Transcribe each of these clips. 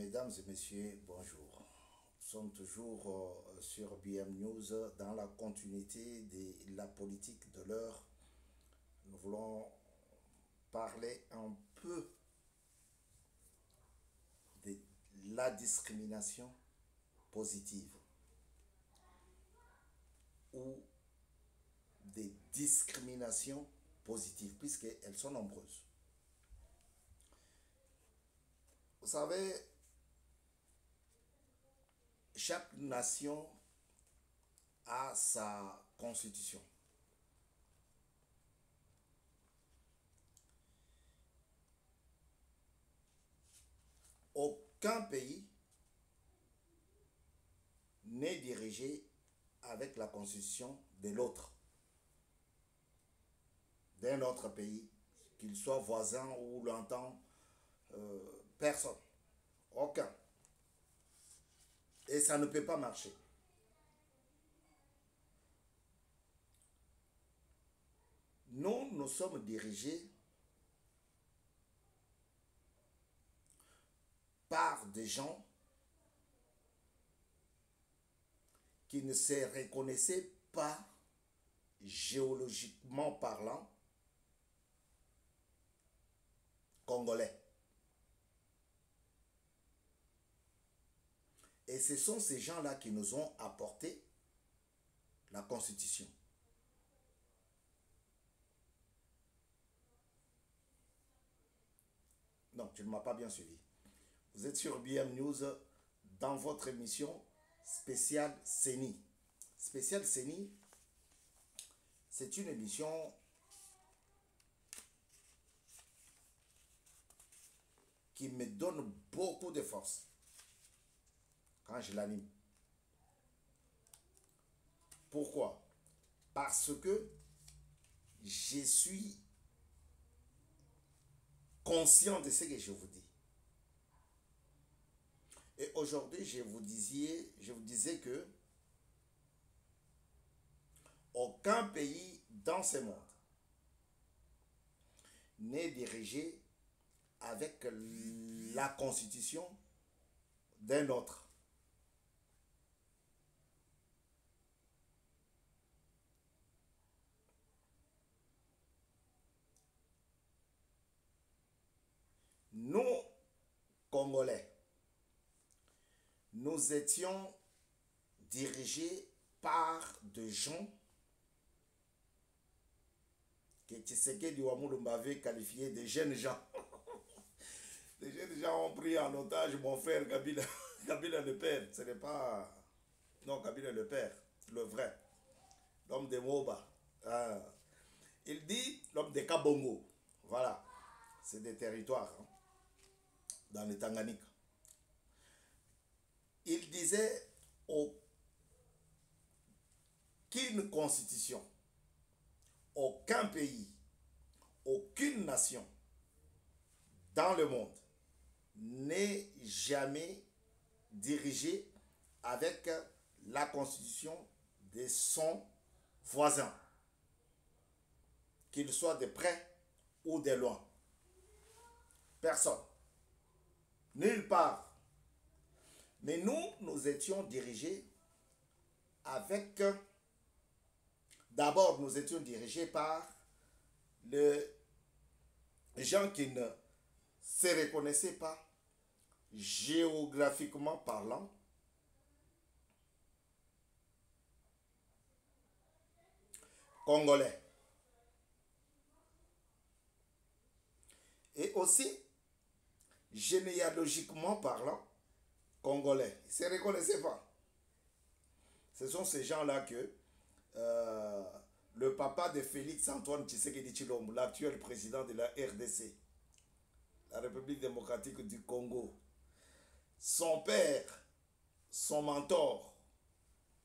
Mesdames et messieurs, bonjour. Nous sommes toujours sur BM News dans la continuité de la politique de l'heure. Nous voulons parler un peu de la discrimination positive ou des discriminations positives, puisqu'elles sont nombreuses. Vous savez, chaque nation a sa constitution. Aucun pays n'est dirigé avec la constitution de l'autre, d'un autre pays, qu'il soit voisin ou lointain, personne, aucun. Et ça ne peut pas marcher. Nous sommes dirigés par des gens qui ne se reconnaissaient pas géologiquement parlant congolais. Et ce sont ces gens-là qui nous ont apporté la Constitution. Non, tu ne m'as pas bien suivi. Vous êtes sur BM News dans votre émission spéciale CENI. Spéciale CENI, c'est une émission qui me donne beaucoup de force quand je l'anime. Pourquoi? Parce que je suis conscient de ce que je vous dis. Et aujourd'hui, je vous disais que aucun pays dans ce monde n'est dirigé avec la constitution d'un autre. Nous, Congolais, nous étions dirigés par des gens que Tshisekedi Ouamoulou avait qualifié de jeunes gens. Les jeunes gens ont pris en otage mon frère Kabila. Kabila le père, ce n'est pas... Non, Kabila le père, le vrai. L'homme de Moba. Il dit l'homme de Kabongo. Voilà, c'est des territoires hein, dans le Tanganyika. Il disait aucune constitution, aucun pays, aucune nation dans le monde n'est jamais dirigée avec la constitution de son voisin, qu'il soit de près ou de loin. Personne. Nulle part. Mais nous étions dirigés avec... D'abord, nous étions dirigés par les gens qui ne se reconnaissaient pas géographiquement parlant, congolais. Et aussi, généalogiquement parlant, congolais. Ils ne se reconnaissaient pas. Ce sont ces gens-là que le papa de Félix Antoine Tshisekedi Tshilombo, l'actuel président de la RDC, la République démocratique du Congo, son père, son mentor,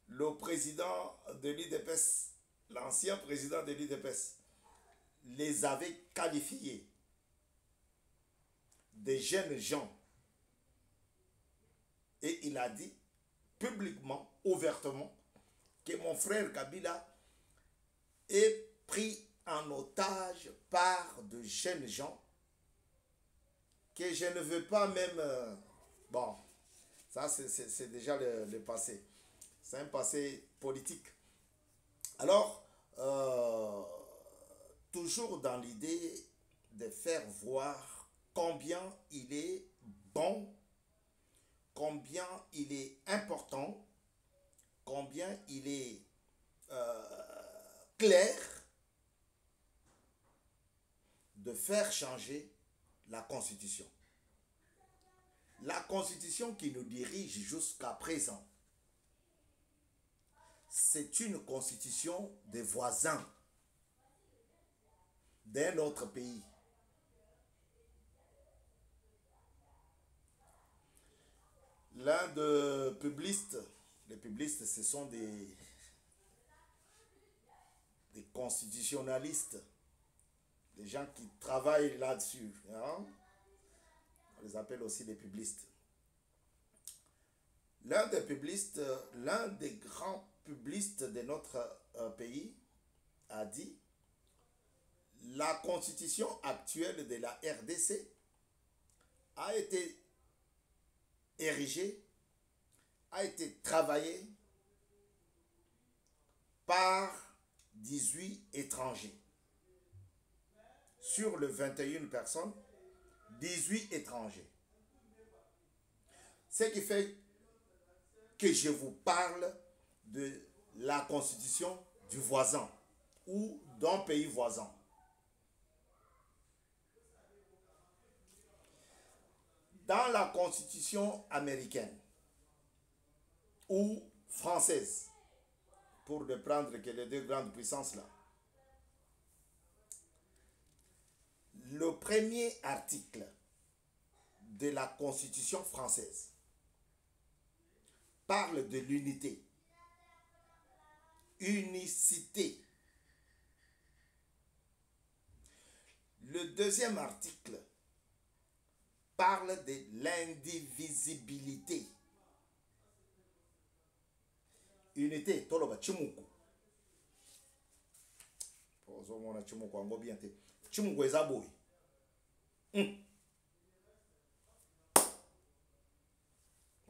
le président de l'UDPS, l'ancien président de l'UDPS, les avait qualifiés des jeunes gens. Et il a dit publiquement, ouvertement, que mon frère Kabila est pris en otage par de jeunes gens que je ne veux pas même Bon, ça c'est déjà le passé. C'est un passé politique. Alors, toujours dans l'idée de faire voir combien il est bon, combien il est important, combien il est clair de faire changer la Constitution. La Constitution qui nous dirige jusqu'à présent, c'est une Constitution des voisins d'un autre pays. L'un des publicistes, les publicistes, ce sont des constitutionnalistes, des gens qui travaillent là-dessus. Hein? On les appelle aussi des publicistes. L'un des publicistes, l'un des grands publicistes de notre pays a dit: la constitution actuelle de la RDC a été érigée, a été travaillée par 18 étrangers. Sur les 21 personnes, 18 étrangers. Ce qui fait que je vous parle de la constitution du voisin ou d'un pays voisin. Dans la constitution américaine ou française, pour ne prendre que les deux grandes puissances là, le premier article de la Constitution française parle de l'unité. Unicité. Le deuxième article parle de l'indivisibilité. Unité, toloba chimuku. Pozo mona chimuku ango bien te. Chimuku ezaboy. On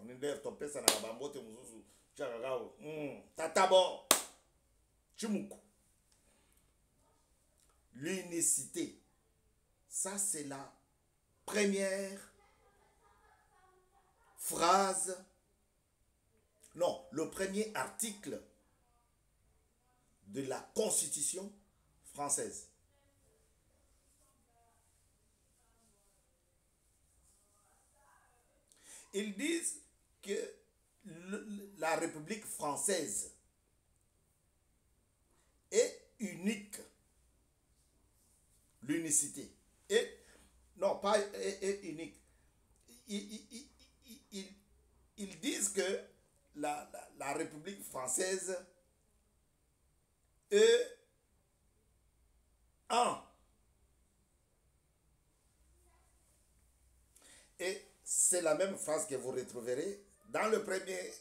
est d'ailleurs topé ça na bambote muzuzu. Chakagao. Tatabo. Chimuku. L'unicité. Ça c'est la première phrase. Non, le premier article de la Constitution française. Ils disent que la République française est unique. L'unicité. Et, non, pas est unique. Ils disent que la République française est un. Et c'est la même phrase que vous retrouverez dans le premier,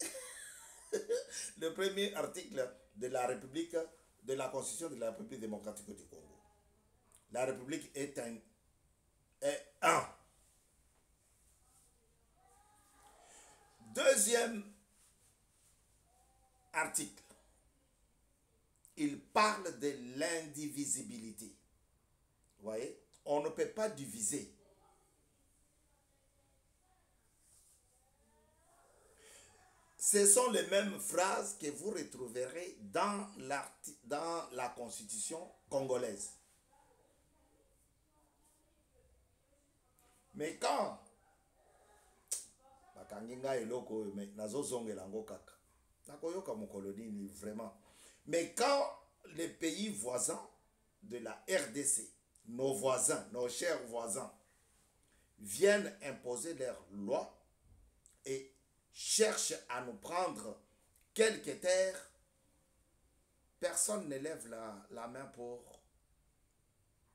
le premier article de la République, de la Constitution de la République démocratique du Congo. La République est un. Deuxième article, il parle de l'indivisibilité. Vous voyez, on ne peut pas diviser. Ce sont les mêmes phrases que vous retrouverez dans la Constitution congolaise. Mais quand mais quand les pays voisins de la RDC, nos voisins, nos chers voisins, viennent imposer leurs lois et cherchent à nous prendre quelques terres, personne ne lève la main pour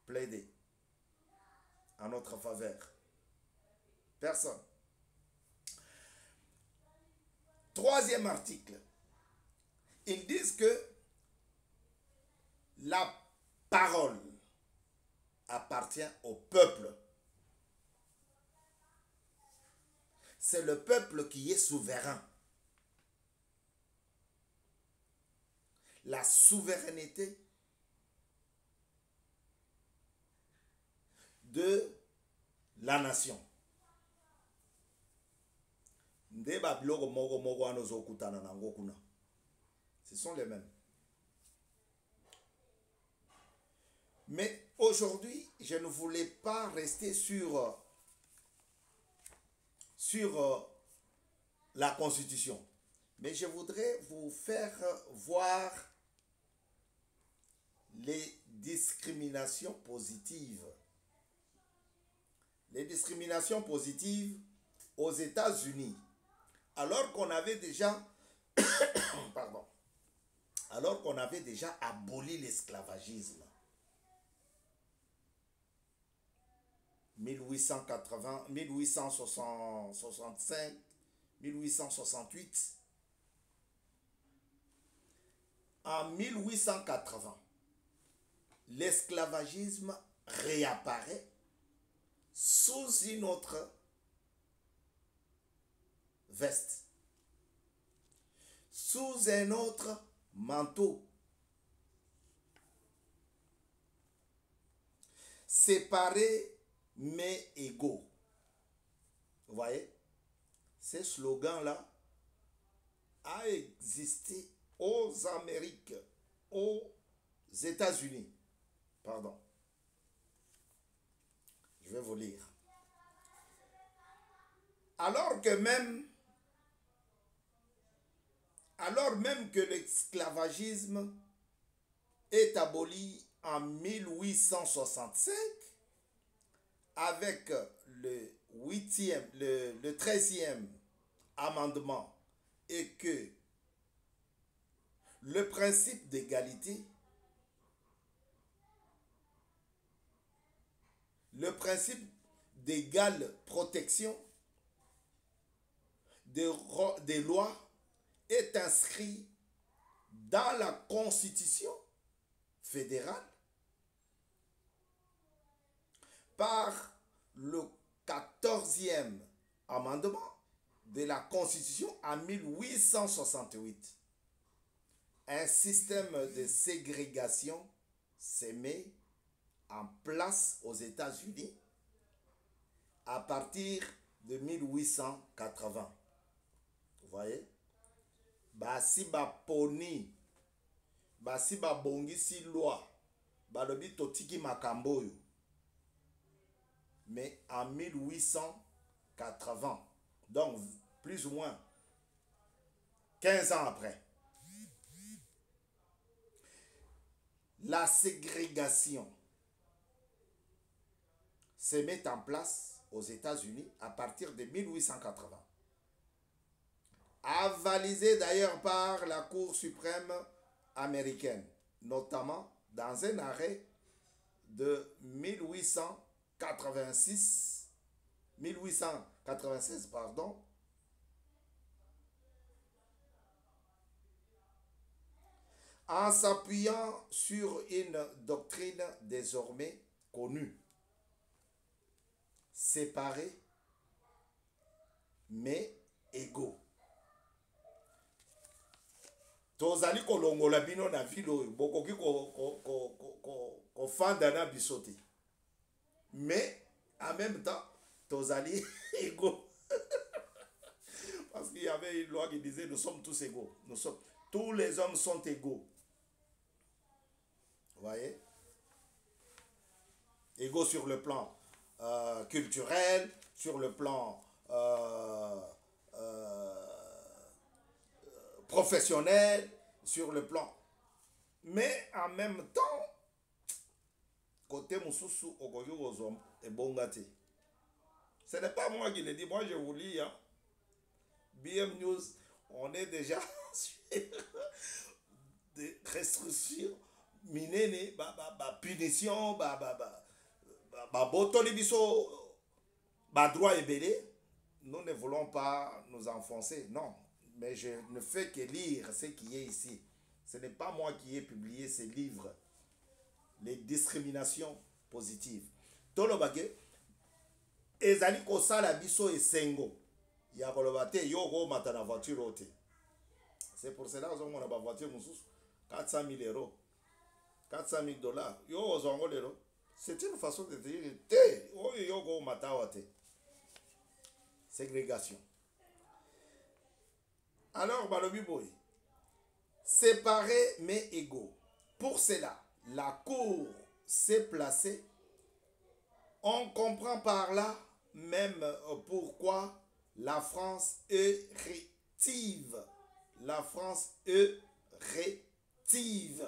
plaider en notre faveur. Personne. Troisième article. Ils disent que la parole appartient au peuple. c'est le peuple qui est souverain. La souveraineté de la nation. Ce sont les mêmes. Mais aujourd'hui, je ne voulais pas rester sur la Constitution. Mais je voudrais vous faire voir les discriminations positives. Les discriminations positives aux États-Unis. Alors qu'on avait déjà pardon, alors qu'on avait déjà aboli l'esclavagisme. 1880, 1865, 1868. En 1880, l'esclavagisme réapparaît sous une autre veste, sous un autre manteau. Séparés mais égaux. Vous voyez, ce slogan-là a existé aux Amériques, aux États-Unis. Pardon. Je vais vous lire. Alors même que l'esclavagisme est aboli en 1865 avec le 13e amendement et que le principe d'égalité, le principe d'égale protection des lois est inscrit dans la Constitution fédérale par le 14e amendement de la Constitution en 1868. Un système de ségrégation s'est mis en place aux États-Unis à partir de 1880. Vous voyez? Basi baponi, basi babongisi loi, balobi totiki makambo yo. Mais en 1880, donc plus ou moins 15 ans après, la ségrégation se met en place aux États-Unis à partir de 1880. Avalisé d'ailleurs par la Cour suprême américaine, notamment dans un arrêt de 1896, pardon, en s'appuyant sur une doctrine désormais connue, séparés mais égaux. Tozali kolongola bino na vilo bokoki ko fanda na bisote. Mais en même temps, tozali égaux. Parce qu'il y avait une loi qui disait nous sommes tous égaux. Tous les hommes sont égaux. Vous voyez? Égaux sur le plan culturel, sur le plan professionnel, sur le plan. Mais en même temps, côté Moussousou, Ogoyo et Bongati. Ce n'est pas moi qui le dis, moi je vous lis. Hein. BM News, on est déjà sur des restrictions, minéne, punition, botoli biso, droit et belé. Nous ne voulons pas nous enfoncer, non. Mais je ne fais que lire ce qui est ici. Ce n'est pas moi qui ai publié ces livres. Les discriminations positives. Tolobake, ezali kosala biso esengo. ya koloba te yo ko mata na voiture te. C'est pour cela que on a une voiture 400 000 euros, 400 000 dollars. Yo lero. C'est une façon de dire te yo ko mata wa te. Ségrégation. Alors balobi boy, séparés mais égaux. Pour cela, la cour s'est placée. On comprend par là même pourquoi la France est rétive. La France est rétive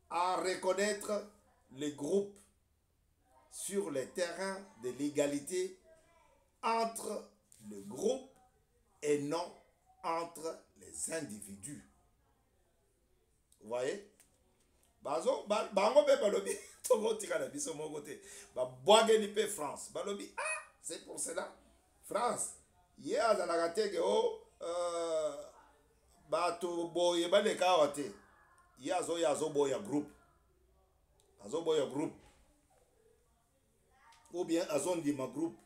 à reconnaître les groupes sur le terrain de l'égalité entre le groupe et non entre les individus. Vous voyez? Bango be balobi togo tika na biso moko te ba boage ni pe France balobi c'est pour cela France ye azalaka te ke bato boye baleka awa te ye azoboya groupe ou bien azondima groupe.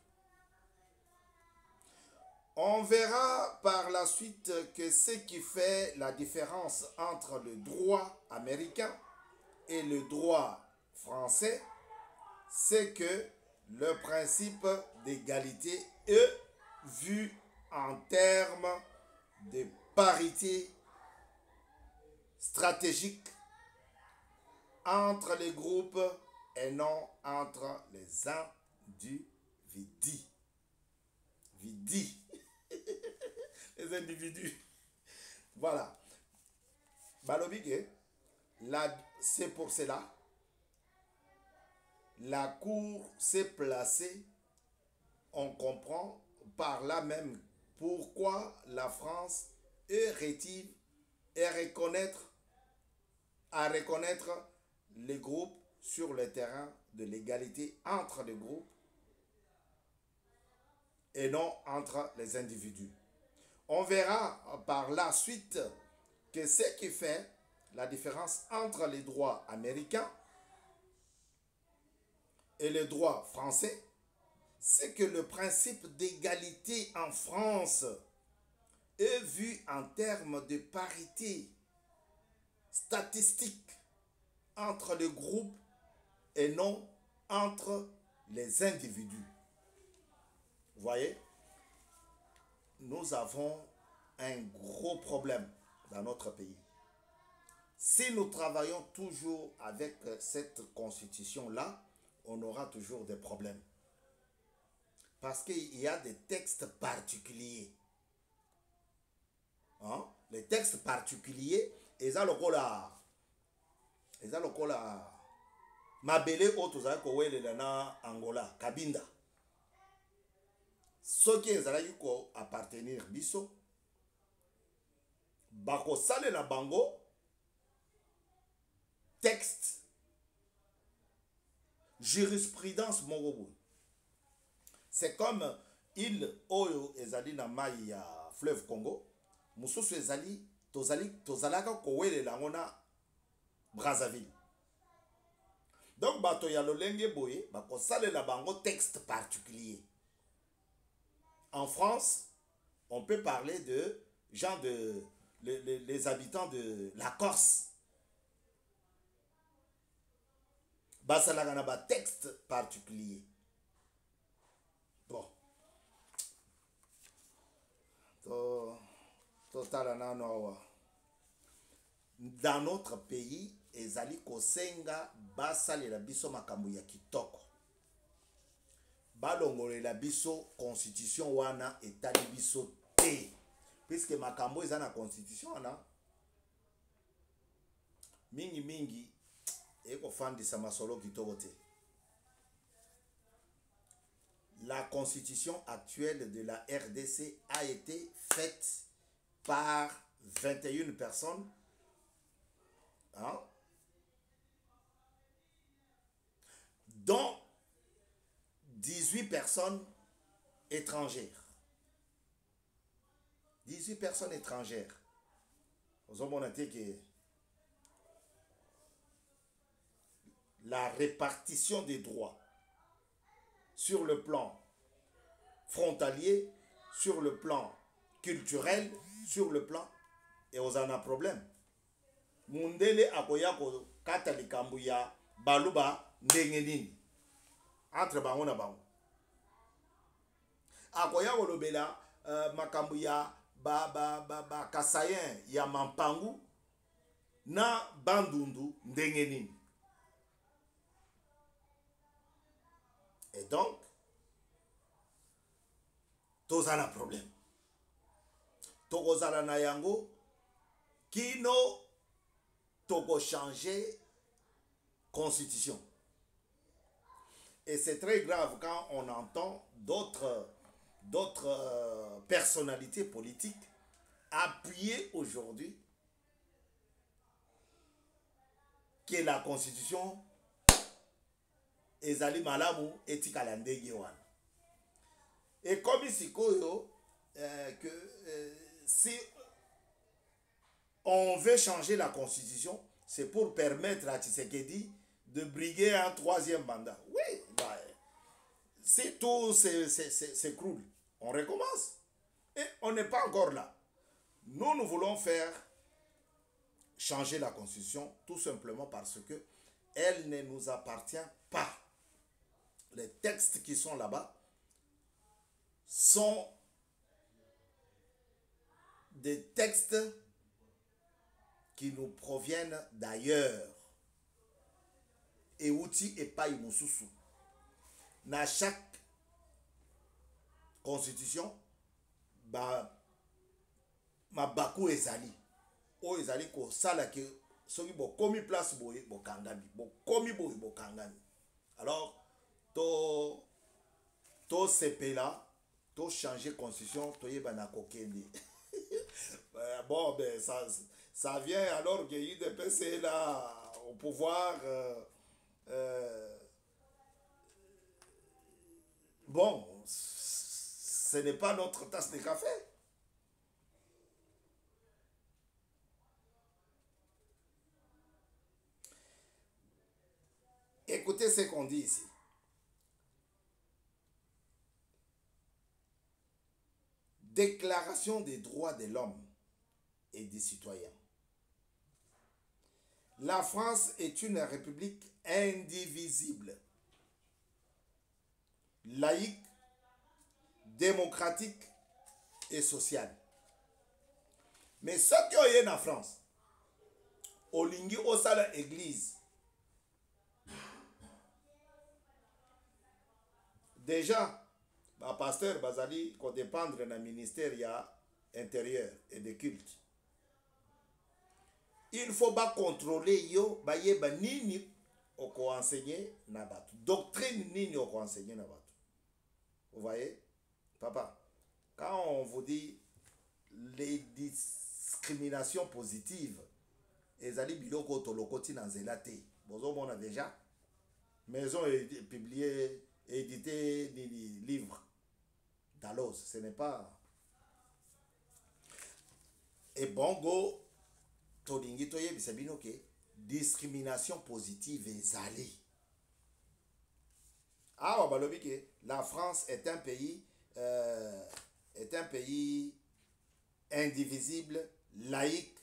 On verra par la suite que ce qui fait la différence entre le droit américain et le droit français, c'est que le principe d'égalité est vu en termes de parité stratégique entre les groupes et non entre les individus. Les individus. Voilà. Balobike, c'est pour cela, la cour s'est placée, on comprend par là même pourquoi la France est rétive à reconnaître les groupes sur le terrain de l'égalité entre les groupes et non entre les individus. On verra par la suite que ce qui fait la différence entre les droits américains et les droits français, c'est que le principe d'égalité en France est vu en termes de parité statistique entre les groupes et non entre les individus. Vous voyez, nous avons un gros problème dans notre pays. Si nous travaillons toujours avec cette constitution-là, on aura toujours des problèmes. Parce qu'il y a des textes particuliers. Hein? Les textes particuliers, ils ont le cola. Mabele otozala kowele na Angola, Cabinda. Ceux qui ont appartenir biso, bako sale na bango, texte, jurisprudence morobo. C'est comme il oyo ezali na mai ya fleuve Congo, mususu ezali tozalaka kowele lango na Brazzaville. Donc bato ya lolenge boye bako sale na bango texte particulier. En France, on peut parler de gens de les habitants de la Corse. Basalaka na ba texte particulier. Bon. Dans notre pays, ezali kosenga basalela biso makambo ya kitoko. Balongolela biso constitution wana etali biso te. Puisque makambo eza na constitution wana mingi ekofandisa masolo kitoko te. La constitution actuelle de la RDC a été faite par 21 personnes, hein, dont 18 personnes étrangères. 18 personnes étrangères. Vous avez noté que la répartition des droits sur le plan frontalier, sur le plan culturel, sur le plan, et on a un problème. Mundele akoya ko katalikambu ya baluba ndenge nini entre bango na bango. Akoya kolobela makambu ya ba kasayen ya mampangu na bandundu ndenge nini. Et donc tozana problème. Tokozala na yango kino toko changer constitution. Et c'est très grave quand on entend d'autres personnalités politiques appuyer aujourd'hui que la constitution ezali malamu etikala ndenge wana. Et comme ici si on veut changer la constitution, c'est pour permettre à Tshisekedi de briguer un troisième mandat. Oui, bah, si tout s'écroule, on recommence. Et on n'est pas encore là. Nous voulons faire changer la constitution tout simplement parce que elle ne nous appartient pas. Les textes qui sont là-bas sont des textes qui nous proviennent d'ailleurs. Et outil et pas imususu. Dans chaque constitution, ma baku ezali. O ezali ko sala ke soki bo komi place boye bo kangami, bo komi boye bo kangami. Alors to sepela, to changer constitution, to yebana kokende. Bon, ben ça vient alors que l'UDPS est là au pouvoir. Bon, ce n'est pas notre tasse de café. Écoutez ce qu'on dit ici. Déclaration des droits de l'homme et des citoyens. La France est une république indivisible, laïque, démocratique et sociale. Mais ce qui est en France, au lingi au sala église, déjà, le pasteur Bazali, qu'on dépendre d'un ministère intérieur et de culte. Il ne faut pas contrôler yo, ba nini oko enseigner na batu. Doctrine nini oko enseigner na batu. Vous voyez, papa, quand on vous dit les discriminations positives, ezali biloko tolokoti na nzela te. Bozo mona déjà, maison publiée, édité des livres. Dalos, ce n'est pas. Et bongo, tolingi toye bisabino ke discrimination positive ezali. Ah, balobi ke la France est un pays indivisible, laïque,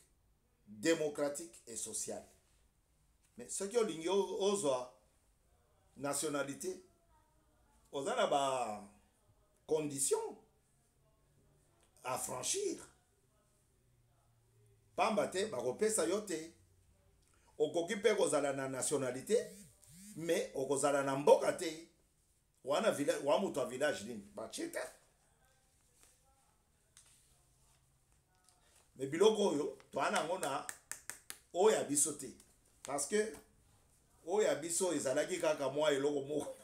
démocratique et social. Mais ce qui olingi ozwa nationalité, ozana ba conditions à franchir. Pambate, bakopesa yo te. Okoki pe kozala na nationalité, mais okozala na mboka te. Wana village, wa mutu a village nini, bachete. Mais biloko oyo, toana ngona oya biso te. Parce que oya biso ezalaki kaka mwa eloko moko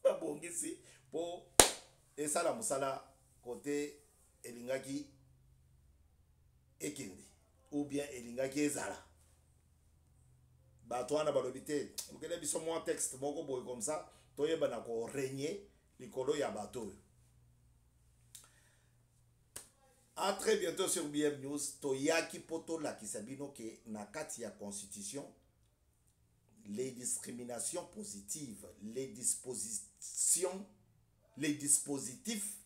babongisi po esala musala côté elingaki ekindi ou bien elingaki ezala. Bato wana balobi te, mokele biso mwa texte moko boye comme ça, toyeba na ko régner likolo ya bato. À très bientôt sur BM News. Toyaki poto la kisabino ke na kati ya constitution les discriminations positives, les dispositifs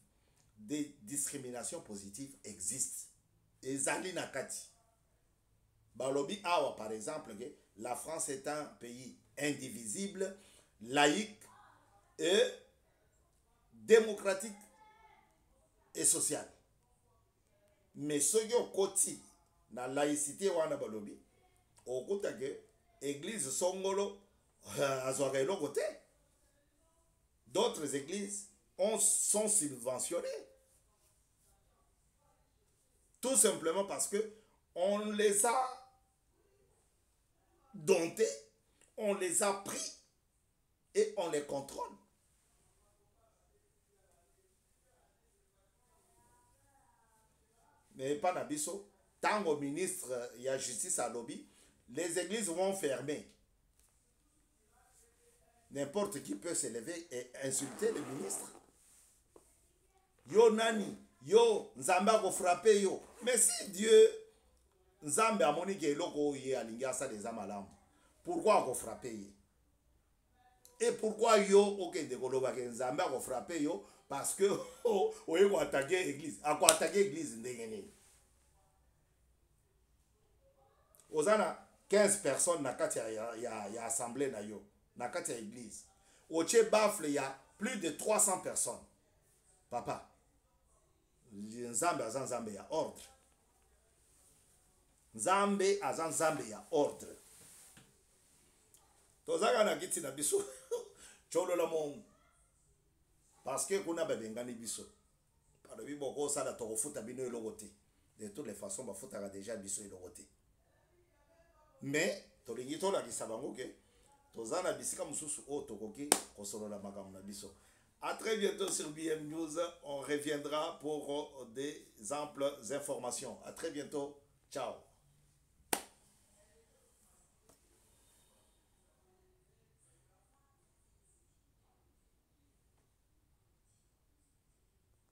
des discriminations positives existent. Et Zali Nakati. Balobi Awa, par exemple, la France est un pays indivisible, laïque et démocratique et social. Mais ce qui est côté la laïcité wana balobi, au côté que l'église Songolo a côté. D'autres églises sont subventionnées. Tout simplement parce que on les a domptés, on les a pris et on les contrôle. Mais pas d'abisso. Tant au ministre il y a justice à lobby, les églises vont fermer. N'importe qui peut se lever et insulter le ministre. Yo nani, yo nzamba ko frapper yo. Mais si Dieu nzambe amoni ke loko ye alinga sa des amalam. Pourquoi ko frapper ye? Et pourquoi yo ok de koloba ke nzamba ko frapper yo parce que oye ko attaquer l'église. A ko attaquer l'église ndengene. Ozana 15 personnes na kati ya assemblée na yo. Na kati ya église. Oche bafle ya plus de 300 personnes. Papa. Nzambe azan nzambe ya ordre. Nzambe azan nzambe ya ordre. Tozaka na kiti na biso. Cholo la mon. Parce que kuna babengani biso. Par bi boko sala to futa bino elogote. De toutes les façons ba futa déjà biso elogote. Mais tolingi to la kisabango ke tozana bisika mususu o tokoki kosolola makambo na biso. À très bientôt sur BM News. On reviendra pour des amples informations. À très bientôt. Ciao.